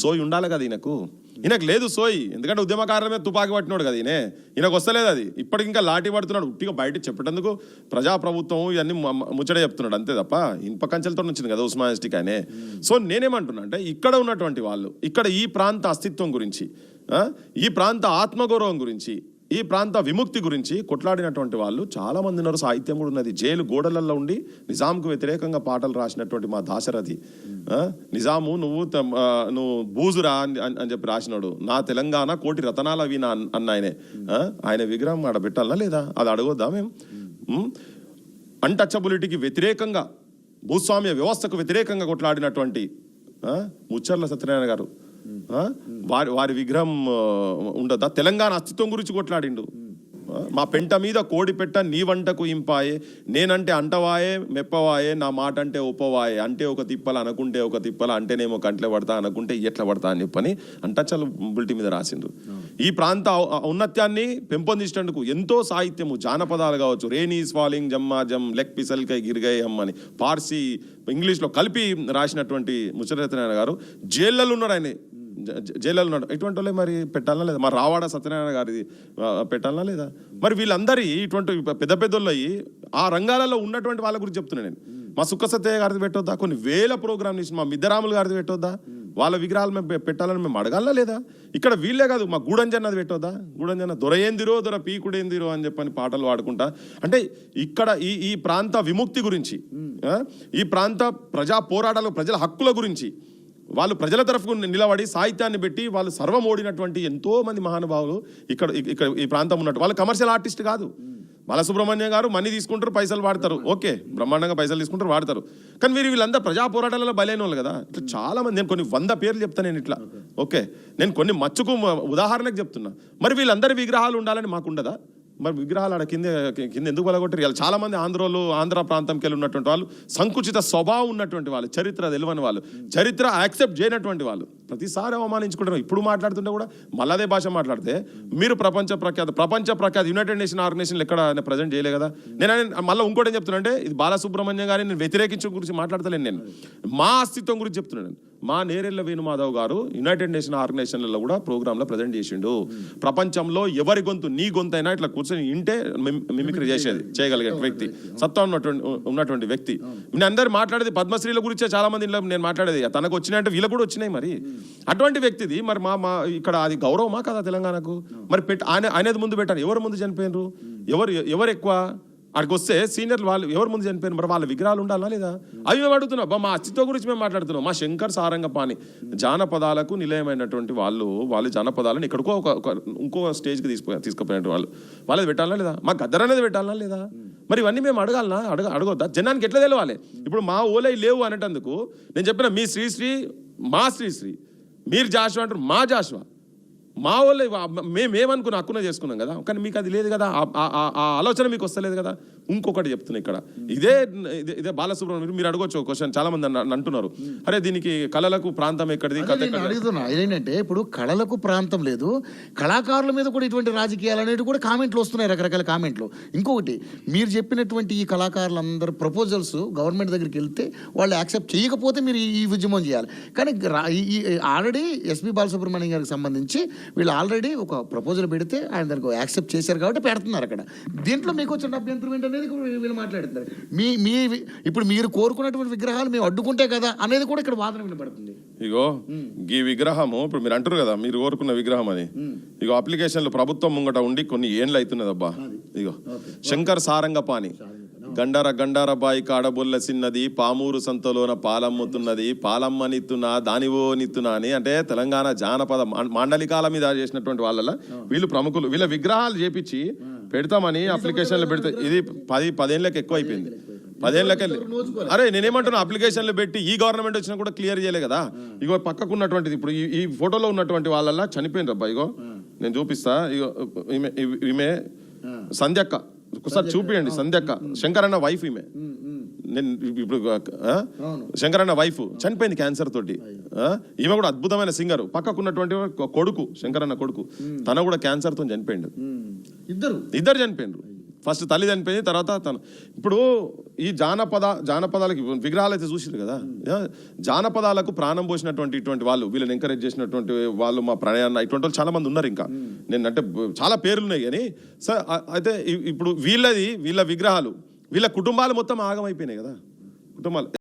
సోయి ఉండాలి కదా ఈయనకు లేదు సోయి, ఎందుకంటే ఉద్యమకారుల మీద తుపాకి పట్టినాడు కదా ఈయనకు వస్తలేదు అది. ఇప్పటికి ఇంకా లాఠీ పడుతున్నాడు ఉట్టిగా బయట చెప్పేటందుకు. ప్రజాప్రభుత్వం ఇవన్నీ ముచ్చట చెప్తున్నాడు అంతే తప్ప ఇనుప కంచెలతో వచ్చింది కదా ఉస్మానిస్టిక్ ఆయనే. సో నేనేమంటున్నా అంటే ఇక్కడ ఉన్నటువంటి వాళ్ళు, ఇక్కడ ఈ ప్రాంత అస్తిత్వం గురించి, ఈ ప్రాంత ఆత్మగౌరవం గురించి, ఈ ప్రాంత విముక్తి గురించి కొట్లాడినటువంటి వాళ్ళు చాలా మంది ఉన్నారు. సాహిత్యం కూడా ఉన్నది. జైలు గోడలలో ఉండి నిజాంకు వ్యతిరేకంగా పాటలు రాసినటువంటి మా దాశరథి, నిజాము నువ్వు బూజురా అని చెప్పి రాసినాడు. నా తెలంగాణ కోటి రతనాల వీణ అన్న ఆయన విగ్రహం ఆడ పెట్టాలనా లేదా? అది అడగొద్దా మేము? అన్టచబిలిటీకి వ్యతిరేకంగా, భూస్వామ్య వ్యవస్థకు వ్యతిరేకంగా కొట్లాడినటువంటి ముచ్చర్ల సత్యనారాయణ గారు వారి విగ్రహం ఉండదా? తెలంగాణ అస్తిత్వం గురించి కొట్లాడిండు. మా పెంట మీద కోడి పెట్ట నీ వంటకు ఇంపాయే, నేనంటే అంటవాయే మెప్పవాయే, నా మాట అంటే ఒప్పవాయే, అంటే ఒక తిప్పల అనుకుంటే ఒక తిప్పల, అంటేనేమో కంట్లే పడతా అనుకుంటే ఎట్లా పడతా అని చెప్పని అన్టచబిలిటీ మీద రాసిండ్రు. ఈ ప్రాంత ఔన్నత్యాన్ని పెంపొందించేందుకు ఎంతో సాహిత్యము, జానపదాలు కావచ్చు, రెయిన్ ఈజ్ ఫాలింగ్ జమ్మా జమ్ లెక్ పిసల్కై గిరిగై హమ్ అని పార్సీ ఇంగ్లీష్లో కలిపి రాసినటువంటి ముచ్చట సత్యనారాయణ గారు జైళ్ళలో ఉన్నాడు. ఆయన జైల్లో ఉన్నాడు. ఇటువంటి వాళ్ళే మరి పెట్టాలనా లేదా? మరి రావాడ సత్యనారాయణ గారిది పెట్టాలనా లేదా? మరి వీళ్ళందరి ఇటువంటి పెద్ద పెద్దోళ్ళు అయ్యి ఆ రంగాలలో ఉన్నటువంటి వాళ్ళ గురించి చెప్తున్నాను నేను. మా సుక్క సత్యయ్య గారిది పెట్టొద్దా? కొన్ని వేల ప్రోగ్రాంలు ఇచ్చి మా మిద్దరాములు గారిది పెట్టొద్దా? వాళ్ళ విగ్రహాలు మేము పెట్టాలని మేము అడగాలనా లేదా? ఇక్కడ వీళ్ళే కాదు, మా గూడంజన్నది పెట్టొద్దా? గూడంజన్న దొరయేందిరో దొర పీకుడేందిరో అని చెప్పని పాటలు పాడుకుంటా. అంటే ఇక్కడ ఈ ప్రాంత విముక్తి గురించి, ఈ ప్రాంత ప్రజా పోరాటాలు, ప్రజల హక్కుల గురించి వాళ్ళు ప్రజల తరఫుకు నిలబడి సాహిత్యాన్ని పెట్టి వాళ్ళు సర్వం ఓడినటువంటి ఎంతో మంది మహానుభావులు ఇక్కడ ఈ ప్రాంతం ఉన్నట్టు. వాళ్ళు కమర్షియల్ ఆర్టిస్ట్ కాదు. బాలసుబ్రహ్మణ్యం గారు మనీ తీసుకుంటారు, పైసలు వాడతారు, ఓకే, బ్రహ్మాండంగా పైసలు తీసుకుంటారు, వాడతారు. కానీ వీళ్ళంతా ప్రజా పోరాటాలలో బలైన వాళ్ళు కదా. ఇట్లా చాలా మంది, నేను కొన్ని 100 పేర్లు చెప్తాను నేను ఇట్లా, ఓకే, నేను కొన్ని మచ్చుకు ఉదాహరణకు చెప్తున్నా. మరి వీళ్ళందరి విగ్రహాలు ఉండాలని మాకుండదా? మరి విగ్రహాలు ఆడ కింద ఎందుకు పలగొట్టారు? ఇలా చాలా మంది ఆంధ్ర ప్రాంతంకి వెళ్ళి ఉన్నటువంటి వాళ్ళు, సంకుచిత స్వభావం ఉన్నటువంటి వాళ్ళు, చరిత్ర తెలియని వాళ్ళు, చరిత్ర యాక్సెప్ట్ చేయనటువంటి వాళ్ళు ప్రతిసారి అవమానించుకుంటారు. ఇప్పుడు మాట్లాడుతుంటే కూడా మళ్ళదే భాష మాట్లాడితే మీరు ప్రపంచ ప్రఖ్యాత యునైటెడ్ నేషన్ ఆర్గనైజేషన్ ఎక్కడ ప్రజెంట్ చేయలే కదా. నేను మళ్ళీ ఇంకోటి ఏం చెప్తున్నా అంటే, ఇది బాలసుబ్రహ్మణ్యం గారిని నేను వ్యతిరేకించడం గురించి మాట్లాడతలేను, నేను మా అస్తిత్వం గురించి చెప్తున్నాను. మా నేరెళ్ళ వేణుమాధవ్ గారు యునైటెడ్ నేషన్ ఆర్గనైజేషన్లలో కూడా ప్రోగ్రాంలో ప్రజెంట్ చేసిండు. ప్రపంచంలో ఎవరి గొంతు నీ గొంతు అయినా ఇట్లా కూర్చొని ఇంటే మిమిక్రీ చేయగలిగే వ్యక్తి, సత్తా ఉన్నటువంటి వ్యక్తి. నేను అందరు మాట్లాడేది పద్మశ్రీల గురించే చాలా మంది నేను మాట్లాడేది. తనకు వచ్చినాయంటే వీళ్ళకు కూడా వచ్చినాయి. మరి అటువంటి వ్యక్తిది మరి మా ఇక్కడ అది గౌరవమా కదా తెలంగాణకు? మరి అనేది ముందు పెట్టాను. ఎవరు ముందు చనిపోయినరు? ఎవరు ఎక్కువ? అక్కడికి వస్తే సీనియర్లు వాళ్ళు ఎవరు ముందు చనిపోయినారు? మరి వాళ్ళ విగ్రహాలు ఉండాలా లేదా? అవి మేము అడుగుతున్నాం. మా అస్తిత్వం గురించి మేము మాట్లాడుతున్నాం. మా శంకర్ సారంగపాణి జానపదాలకు నిలయమైనటువంటి వాళ్ళు జానపదాలను ఇక్కడికో ఇంకో స్టేజ్కి తీసుకుపోయినట్టు వాళ్ళది పెట్టాలా లేదా? మా గద్దర్ అనేది పెట్టాలా లేదా? మరి ఇవన్నీ మేము అడగొద్దా? జనానికి ఎట్లా తెలవాలి? ఇప్పుడు మా ఓలై లేవు అనేటందుకు నేను చెప్పిన మీ శ్రీశ్రీ మా శ్రీశ్రీ, మీరు జాషువా అంటారు మా జాషువా, మా వాళ్ళు మేమేమనుకున్నా హక్కున చేసుకున్నాం కదా. కానీ మీకు అది లేదు కదా, ఆ ఆలోచన మీకు వస్తలేదు కదా. ఇంకొకటి చెప్తున్నా ఇక్కడ, ఇదే బాలసుబ్రహ్మణ్యం మీరు అడగొచ్చు క్వశ్చన్. చాలా మంది అంటున్నారు, అరే దీనికి కళలకు ప్రాంతం ఎక్కడిది? అడుగుతున్నా ఏంటంటే, ఇప్పుడు కళలకు ప్రాంతం లేదు, కళాకారుల మీద కూడా ఇటువంటి రాజకీయాలు అనేవి కూడా కామెంట్లు వస్తున్నాయి, రకరకాల కామెంట్లు. ఇంకొకటి, మీరు చెప్పినటువంటి ఈ కళాకారులందరూ ప్రపోజల్స్ గవర్నమెంట్ దగ్గరికి వెళ్తే వాళ్ళు యాక్సెప్ట్ చేయకపోతే మీరు ఈ ఉద్యమం చేయాలి. కానీ ఆల్రెడీ ఎస్పి బాలసుబ్రహ్మణ్యం గారికి సంబంధించి వీళ్ళు ఆల్రెడీ ఒక ప్రపోజల్ పెడితే ఆయన దానికి యాక్సెప్ట్ చేశారు కాబట్టి పెడుతున్నారు అక్కడ. దీంట్లో మీకు వచ్చిన అభ్యంతరం ఏంటనేది వీళ్ళు మాట్లాడుతున్నారు. ఇప్పుడు మీరు కోరుకున్నటువంటి విగ్రహాలు మేము అడ్డుకుంటే కదా అనేది కూడా ఇక్కడ వాదన వినపడుతుంది. ఇగో ఈ విగ్రహము ఇప్పుడు మీరు అంటారు కదా మీరు కోరుకున్న విగ్రహం అని, ఇగో అప్లికేషన్లు ప్రభుత్వం ముంగట ఉండి కొన్ని ఏండ్లు అవుతున్నది అబ్బా. ఇగో శంకర్ సారంగపాణి, గండార బాయి కాడబొల్ల సిన్నది, పామూరు సంతలోన పాలమ్ముతున్నది, పాలమ్మ నిత్తున్నా దానివో నిత్తున్నా అని. అంటే తెలంగాణ జానపద మాండలికాల మీద చేసినటువంటి వాళ్ళ వీళ్ళు ప్రముఖులు, వీళ్ళ విగ్రహాలు చేపించి పెడతామని అప్లికేషన్లు పెడితే ఇది 10 ఏళ్ళకి ఎక్కువ అయిపోయింది. 10 ఏళ్ళకి అరే నేనేమంటున్నా, అప్లికేషన్లు పెట్టి ఈ గవర్నమెంట్ వచ్చినా కూడా క్లియర్ చేయలే కదా. ఇగో పక్కకున్నటువంటిది ఇప్పుడు ఈ ఫోటోలో ఉన్నటువంటి వాళ్ళ చనిపోయింది అబ్బా. ఇగో నేను చూపిస్తా, ఇగో ఈమె సంధ్యక్క, ఒకసారి చూపియండి. సంధ్యక్క శంకరన్న వైఫ్, ఈమె నేను ఇప్పుడు శంకరన్న వైఫ్ చనిపోయింది క్యాన్సర్ తోటి. ఈమె కూడా అద్భుతమైన సింగర్. పక్కకున్నటువంటి కొడుకు శంకరన్న కొడుకు, తన కూడా క్యాన్సర్ తో చనిపోయిండు. ఇద్దరు చనిపోయిండ్రు. ఫస్ట్ తల్లి చనిపోయింది, తర్వాత తను. ఇప్పుడు ఈ జానపదాలకి విగ్రహాలు అయితే చూసిరు కదా, జానపదాలకు ప్రాణం పోసినటువంటి ఇటువంటి వాళ్ళు, వీళ్ళని ఎంకరేజ్ చేసినటువంటి వాళ్ళు, మా ప్రణయాన్న ఇటువంటి వాళ్ళు చాలా మంది ఉన్నారు. ఇంకా నేను అంటే చాలా పేర్లు ఉన్నాయి కానీ సార్, అయితే ఇప్పుడు వీళ్ళ విగ్రహాలు వీళ్ళ కుటుంబాలు మొత్తం ఆగమైపోయినాయి కదా, కుటుంబాలు.